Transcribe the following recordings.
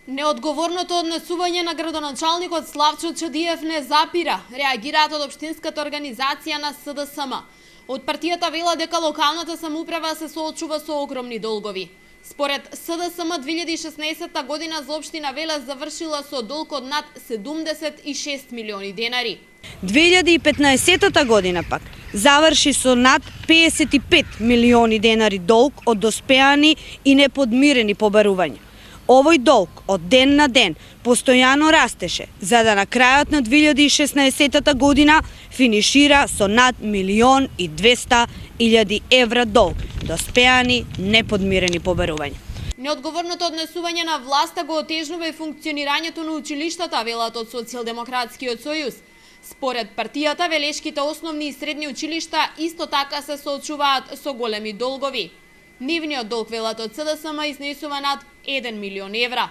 Неодговорното однесување на градоначалникот Славчо Чадиев не запира, реагираат од општинската организација на СДСМ. Од партијата вела дека локалната самоуправа се соочува со огромни долгови. Според СДСМ 2016 година за општина Велес завршила со долг од над 76 милиони денари. 2015 година пак заврши со над 55 милиони денари долг од доспеани и неподмирени побарувања. Овој долг од ден на ден постојано растеше, за да на крајот на 2016 година финишира со над 1.200.000 евра долг, доспеани неподмирени побарувања. Неодговорното однесување на власта го отежнува и функционирањето на училиштата, велат од Социјалдемократскиот сојуз. Според партијата, велешките основни и средни училишта исто така се соочуваат со големи долгови. Нивниот долг, велат од СДСМ, изнесува над 1 милион евра.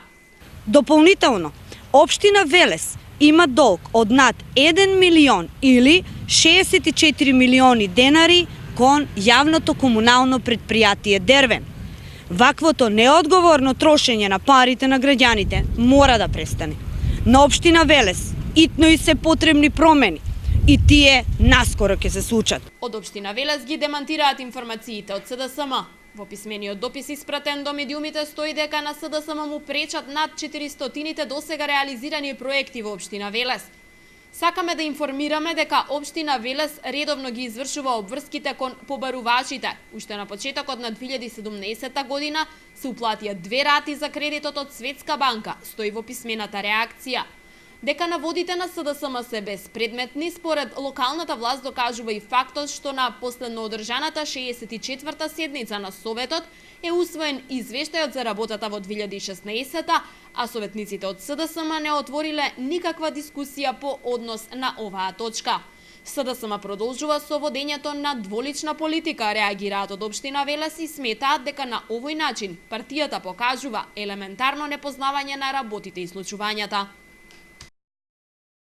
Дополнително, општина Велес има долг од над 1 милион или 64 милиони денари кон јавното комунално предпријатие Дервен. Ваквото неодговорно трошење на парите на граѓаните мора да престане. На општина Велес итно и се потребни промени и тие наскоро ќе се случат. Од општина Велес ги демантираат информациите од СДСМ. Во писмениот допис испратен до медиумите стои дека на СДСМ му пречат над 400-тините досега реализирани проекти во општина Велес. Сакаме да информираме дека општина Велес редовно ги извршува обврските кон побарувачите. Уште на почетокот на 2017 година се уплатија 2 рати за кредитот од Светска банка, стои во писмената реакција. Дека наводите на СДСМ се безпредметни, според локалната власт докажува и фактот што на последно одржаната 64-та седница на Советот е усвоен извештајот за работата во 2016-та, а советниците од СДСМ не отвориле никаква дискусија по однос на оваа точка. СДСМ продолжува со водењето на дволична политика, реагираат од општина Велес и сметаат дека на овој начин партијата покажува елементарно непознавање на работите и случувањата.